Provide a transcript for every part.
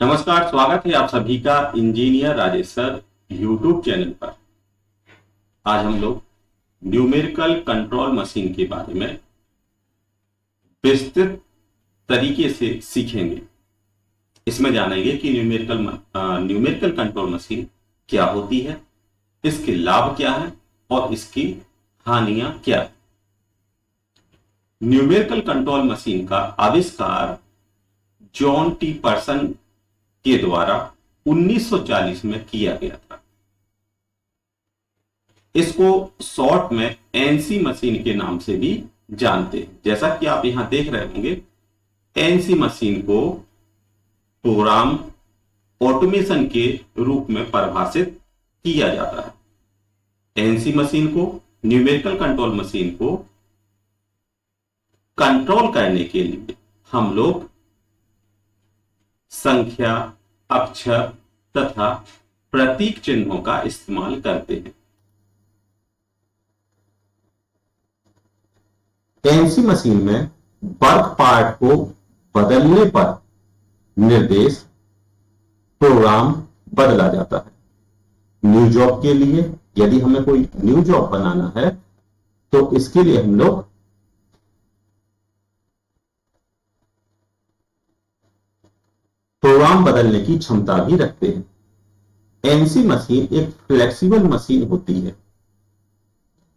नमस्कार, स्वागत है आप सभी का engineer Rajesh sir YouTube channel पर। आज हम लोग न्यूमेरिकल कंट्रोल मशीन के बारे में विस्तृत तरीके से सीखेंगे। इसमें जानेंगे कि न्यूमेरिकल कंट्रोल मशीन क्या होती है, इसके लाभ क्या है और इसकी हानियां क्या है। न्यूमेरिकल कंट्रोल मशीन का आविष्कार जॉन टी पर्सन के द्वारा 1940 में किया गया था। इसको शॉर्ट में एनसी मशीन के नाम से भी जानते हैं। जैसा कि आप यहां देख रहे होंगे, एनसी मशीन को प्रोग्राम ऑटोमेशन के रूप में परिभाषित किया जाता है। एनसी मशीन को, न्यूमेरिकल कंट्रोल मशीन को कंट्रोल करने के लिए हम लोग संख्या, अक्षर तथा प्रतीक चिन्हों का इस्तेमाल करते हैं। एनसी मशीन में वर्क पार्ट को बदलने पर निर्देश प्रोग्राम बदला जाता है। न्यू जॉब के लिए यदि हमें कोई न्यू जॉब बनाना है तो इसके लिए हम लोग प्रोग्राम बदलने की क्षमता भी रखते हैं। एनसी मशीन एक फ्लेक्सिबल मशीन होती है।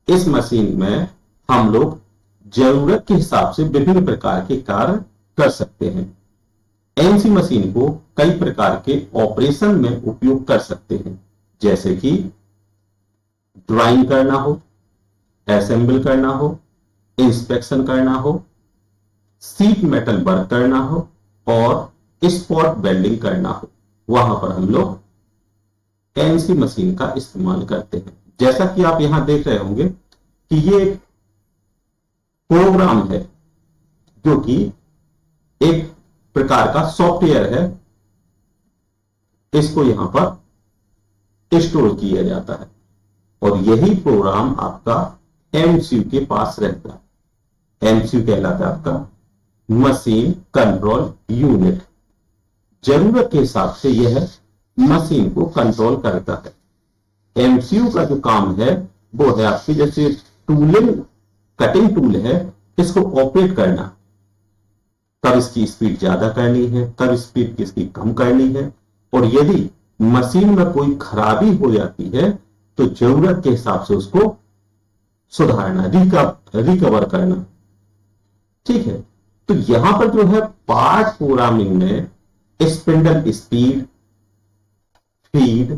इस मशीन में हम लोग जरूरत के हिसाब से विभिन्न प्रकार के कार्य कर सकते हैं। एनसी मशीन को कई प्रकार के ऑपरेशन में उपयोग कर सकते हैं, जैसे कि ड्राइंग करना हो, असेंबल करना हो, इंस्पेक्शन करना हो, सीट मेटल वर्क करना हो और स्पॉट वेल्डिंग करना हो। वहां पर हम लोग एनसी मशीन का इस्तेमाल करते हैं। जैसा कि आप यहां देख रहे होंगे कि ये प्रोग्राम है जो कि एक प्रकार का सॉफ्टवेयर है। इसको यहां पर स्टोर किया जाता है और यही प्रोग्राम आपका एमसीयू के पास रहता है। एमसीयू कहलाता है आपका मशीन कंट्रोल यूनिट। जरूरत के हिसाब से यह मशीन को कंट्रोल करता है। एमसीयू का जो काम है वो है आपकी जैसे टूलिंग, कटिंग टूल है, इसको ऑपरेट करना। कब इसकी स्पीड ज्यादा करनी है, कब स्पीड इसकी कम करनी है, और यदि मशीन में कोई खराबी हो जाती है तो जरूरत के हिसाब से उसको सुधारना, रिकवर करना। ठीक है, तो यहां पर जो है पार्ट प्रोग्रामिंग में spindle speed, feed,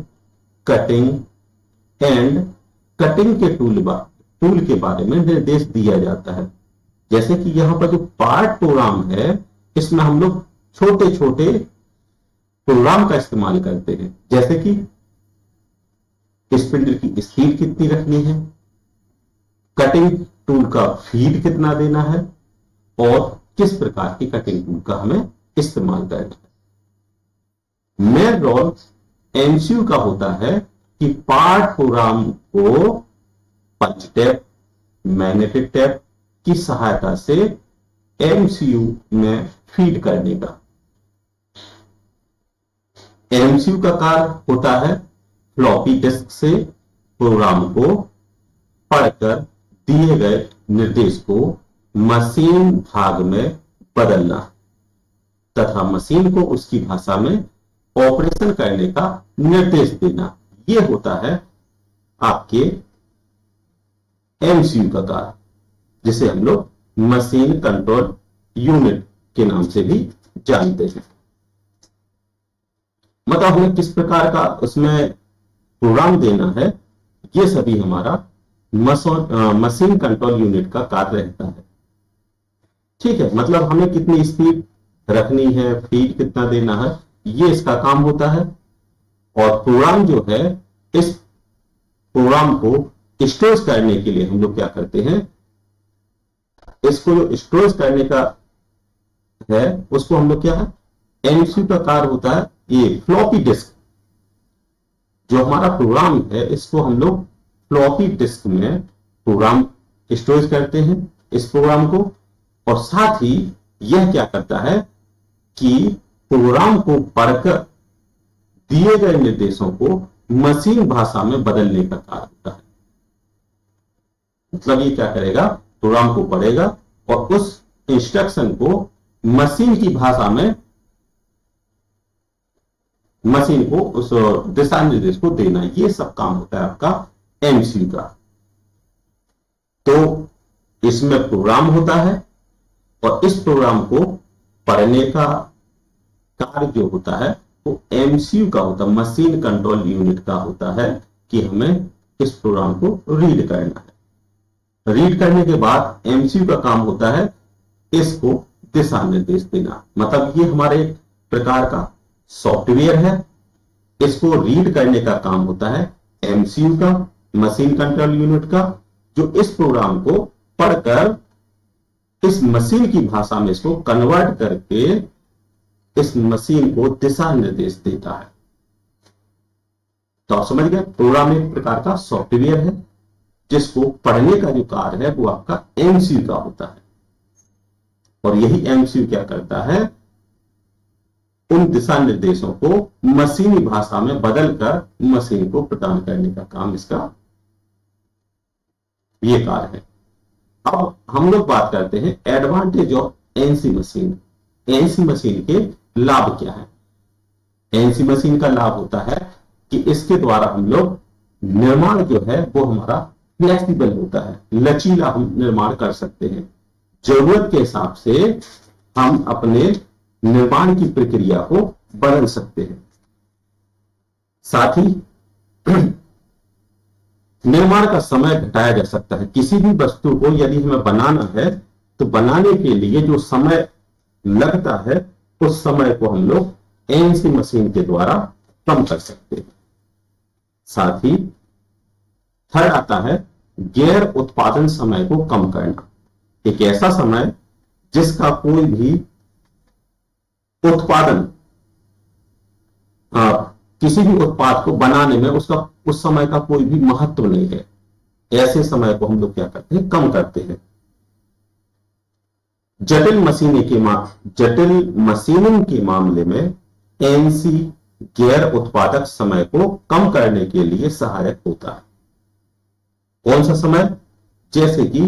cutting and cutting के टूल के बारे में निर्देश दिया जाता है। जैसे कि यहां पर जो पार्ट प्रोग्राम है इसमें हम लोग छोटे छोटे प्रोग्राम का इस्तेमाल करते हैं, जैसे कि स्पिंडल की स्पीड कितनी रखनी है, कटिंग टूल का फीड कितना देना है और किस प्रकार की कटिंग टूल का हमें इस्तेमाल करना है। मेन रोल एमसीयू का होता है कि पार्ट प्रोग्राम को पंच टैप, मैग्नेटिक टैप की सहायता से एमसीयू में फीड करने का। एमसीयू का कार्य होता है फ्लॉपी डिस्क से प्रोग्राम को पढ़कर दिए गए निर्देश को मशीन भाग में बदलना तथा मशीन को उसकी भाषा में ऑपरेशन करने का निर्देश देना। यह होता है आपके एमसीयू का कार्य, जिसे हम लोग मशीन कंट्रोल यूनिट के नाम से भी जानते हैं। मतलब हमें किस प्रकार का उसमें प्रोग्राम देना है, यह सभी हमारा मशीन कंट्रोल यूनिट का कार्य रहता है। ठीक है, मतलब हमें कितनी स्पीड रखनी है, फीड कितना देना है, ये इसका काम होता है। और प्रोग्राम जो है, इस प्रोग्राम को स्टोर करने के लिए हम लोग क्या करते हैं, इसको जो स्टोर करने का है उसको हम लोग क्या है, एमसीयू का कार्य होता है ये फ्लॉपी डिस्क। जो हमारा प्रोग्राम है इसको हम लोग फ्लॉपी डिस्क में प्रोग्राम स्टोर करते हैं इस प्रोग्राम को। और साथ ही यह क्या करता है कि प्रोग्राम को पढ़कर दिए गए निर्देशों को मशीन भाषा में बदलने का कार्य होता है। मतलब ये क्या करेगा, प्रोग्राम को पढ़ेगा और उस इंस्ट्रक्शन को मशीन की भाषा में, मशीन को उस दिशा निर्देश को देना, ये सब काम होता है आपका एमसीयू का। तो इसमें प्रोग्राम होता है और इस प्रोग्राम को पढ़ने का कार्य जो होता है वो एमसीयू का होता है, मशीन कंट्रोल यूनिट का होता है, कि हमें इस प्रोग्राम को रीड करना है। रीड करने के बाद एमसीयू का काम होता है इसको दिशा निर्देश देना। मतलब ये हमारे एक प्रकार का सॉफ्टवेयर है, इसको रीड करने का काम होता है एमसीयू का, मशीन कंट्रोल यूनिट का, जो इस प्रोग्राम को पढ़कर इस मशीन की भाषा में इसको कन्वर्ट करके इस मशीन को दिशा निर्देश देता है। तो आप समझ गए, प्रोग्राम एक प्रकार का सॉफ्टवेयर है जिसको पढ़ने का जो कार्य है वो आपका एमसीयू का होता है। और यही एमसीयू क्या करता है, उन दिशा निर्देशों को मशीनी भाषा में बदलकर मशीन को प्रदान करने का काम इसका ये कार्य है। अब हम लोग बात करते हैं advantage of NC machine. NC machine के लाभ क्या है? एनसी मशीन का लाभ होता है कि इसके द्वारा हम लोग निर्माण जो है वो हमारा फ्लेक्सिबल होता है, लचीला हम निर्माण कर सकते हैं। जरूरत के हिसाब से हम अपने निर्माण की प्रक्रिया को बदल सकते हैं। साथ ही निर्माण का समय घटाया जा सकता है। किसी भी वस्तु को यदि हमें बनाना है तो बनाने के लिए जो समय लगता है उस समय को हम लोग एनसी मशीन के द्वारा कम कर सकते हैं। साथ ही थर्ड आता है गैर उत्पादन समय को कम करना। एक ऐसा समय जिसका कोई भी उत्पादन, किसी भी उत्पाद को बनाने में उसका उस समय का कोई भी महत्व नहीं है, ऐसे समय को हम लोग क्या करते हैं, कम करते हैं। जटिल मशीनिंग के मामले में एनसी गैर उत्पादक समय को कम करने के लिए सहायक होता है। कौन सा समय? जैसे कि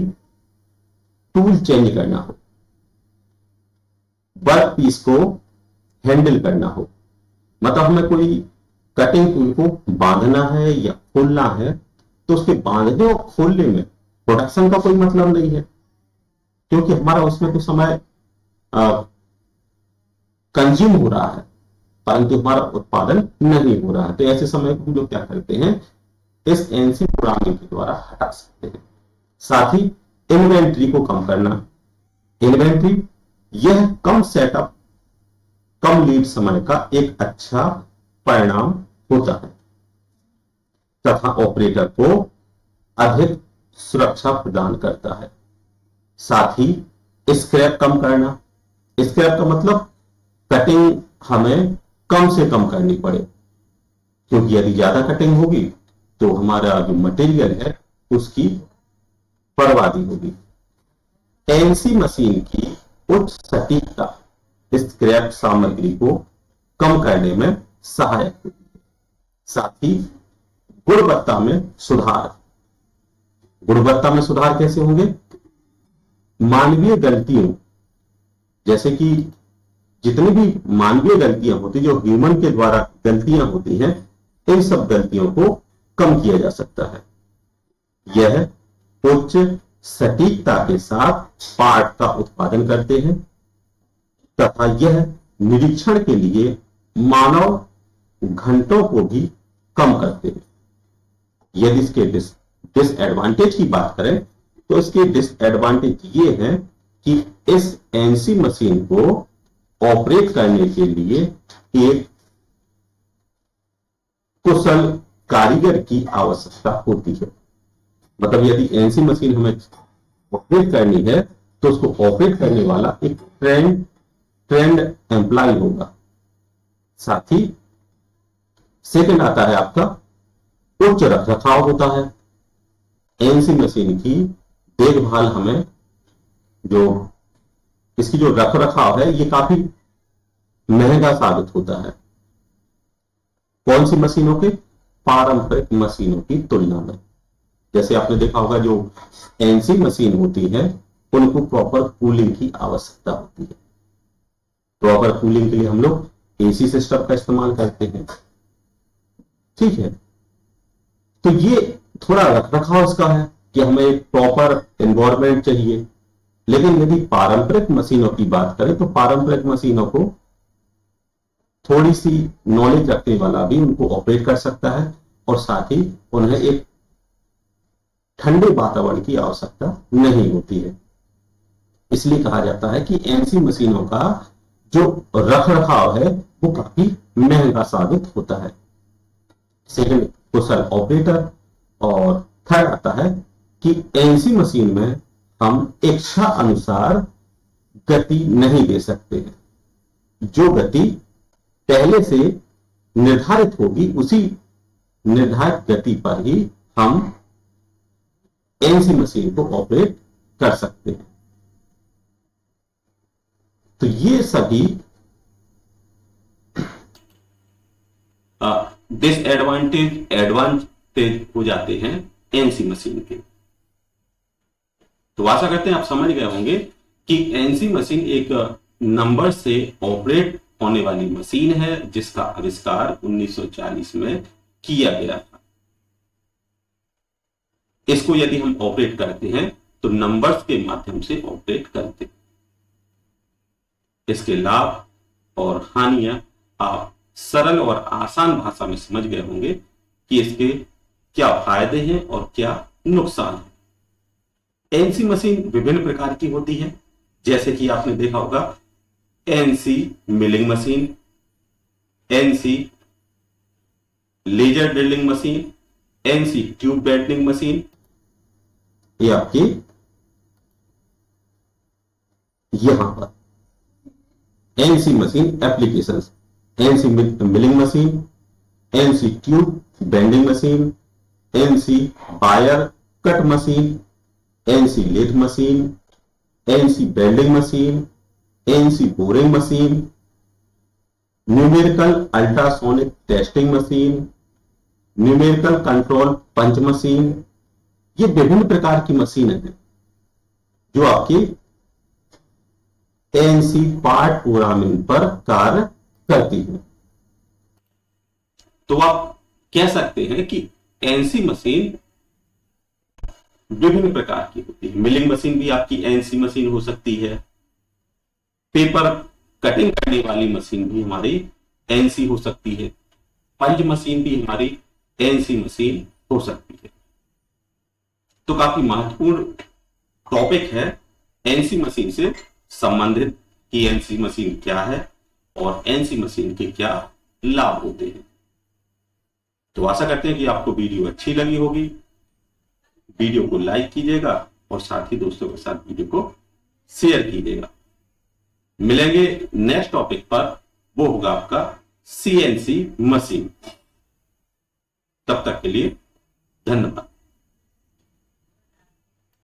टूल चेंज करना हो, वर्क पीस को हैंडल करना हो, मतलब हमें कोई कटिंग टूल को बांधना है या खोलना है, तो उसके बांधने और खोलने में प्रोडक्शन का कोई मतलब नहीं है, क्योंकि हमारा उसमें तो समय कंज्यूम हो रहा है परंतु हमारा उत्पादन नहीं हो रहा है। तो ऐसे समय को हम लोग क्या करते हैं, इस एनसी प्रोग्रामिंग के द्वारा हटा सकते हैं। साथ ही इन्वेंट्री को कम करना। इन्वेंट्री यह कम सेटअप, कम लीड समय का एक अच्छा परिणाम होता है तथा ऑपरेटर को अधिक सुरक्षा प्रदान करता है। साथ ही स्क्रैप कम करना। स्क्रैप का मतलब कटिंग हमें कम से कम करनी पड़े, क्योंकि यदि ज्यादा कटिंग होगी तो हमारा जो मटेरियल है उसकी बर्बादी होगी। एनसी मशीन की उच्च सटीकता स्क्रैप सामग्री को कम करने में सहायक होती है। साथ ही गुणवत्ता में सुधार। गुणवत्ता में सुधार कैसे होंगे? मानवीय गलतियों, जैसे कि जितनी भी मानवीय गलतियां होती, जो ह्यूमन के द्वारा गलतियां होती हैं, इन सब गलतियों को कम किया जा सकता है। यह उच्च सटीकता के साथ पार्ट का उत्पादन करते हैं तथा यह निरीक्षण के लिए मानव घंटों को भी कम करते हैं। यदि इसके डिसएडवांटेज की बात करें तो इसके डिसएडवांटेज ये है कि इस एनसी मशीन को ऑपरेट करने के लिए एक कुशल कारीगर की आवश्यकता होती है। मतलब यदि एनसी मशीन हमें ऑपरेट करनी है तो उसको ऑपरेट करने वाला एक ट्रेंड एम्प्लॉय होगा। साथ ही सेकंड आता है आपका उच्च रखरखाव होता है। एनसी मशीन की देखभाल हमें, जो इसकी जो रखरखाव है, ये काफी महंगा साबित होता है। कौन सी मशीनों के? पारंपरिक मशीनों की तुलना में। जैसे आपने देखा होगा जो एनसी मशीन होती है उनको प्रॉपर कूलिंग की आवश्यकता होती है। प्रॉपर कूलिंग के लिए हम लोग एसी सिस्टम का इस्तेमाल करते हैं, ठीक है। तो ये थोड़ा रख रखाव इसका है कि हमें एक प्रॉपर एनवायरमेंट चाहिए। लेकिन यदि पारंपरिक मशीनों की बात करें तो पारंपरिक मशीनों को थोड़ी सी नॉलेज रखने वाला भी उनको ऑपरेट कर सकता है, और साथ ही उन्हें एक ठंडे वातावरण की आवश्यकता नहीं होती है। इसलिए कहा जाता है कि एनसी मशीनों का जो रख रखाव है वो काफी महंगा साबित होता है। सेकंड, कुशल ऑपरेटर। और थर्ड आता है कि एनसी मशीन में हम इच्छा अनुसार गति नहीं दे सकते हैं। जो गति पहले से निर्धारित होगी उसी निर्धारित गति पर ही हम एनसी मशीन को ऑपरेट कर सकते हैं। तो ये सभी डिसएडवांटेज एडवांटेज हो जाते हैं एनसी मशीन के। तो आशा करते हैं आप समझ गए होंगे कि एनसी मशीन एक नंबर से ऑपरेट होने वाली मशीन है जिसका आविष्कार 1940 में किया गया था। इसको यदि हम ऑपरेट करते हैं तो नंबर्स के माध्यम से ऑपरेट करते हैं। इसके लाभ और हानियां आप सरल और आसान भाषा में समझ गए होंगे कि इसके क्या फायदे हैं और क्या नुकसान है। एनसी मशीन विभिन्न प्रकार की होती है, जैसे कि आपने देखा होगा NC milling machine, NC laser drilling machine, NC tube bending machine. ये आपकी यहां पर NC machine applications, NC milling machine, NC tube bending machine, NC wire cut machine, NC lathe machine, NC bending machine, NC boring machine, numerical ultrasonic testing machine, numerical control punch machine. ये विभिन्न प्रकार की मशीनें हैं जो आपकी NC part programming पर कार्य करती है। तो आप कह सकते हैं कि एनसी मशीन विभिन्न प्रकार की होती है। मिलिंग मशीन भी आपकी एनसी मशीन हो सकती है, पेपर कटिंग करने वाली मशीन भी हमारी एनसी हो सकती है, पंच मशीन भी हमारी एनसी मशीन हो सकती है। तो काफी महत्वपूर्ण टॉपिक है एनसी मशीन से संबंधित कि एनसी मशीन क्या है और एनसी मशीन के क्या लाभ होते हैं। तो आशा करते हैं कि आपको वीडियो अच्छी लगी होगी। वीडियो को लाइक कीजिएगा और साथ ही दोस्तों के साथ वीडियो को शेयर कीजिएगा। मिलेंगे नेक्स्ट टॉपिक पर, वो होगा आपका सीएनसी मशीन। तब तक के लिए धन्यवाद।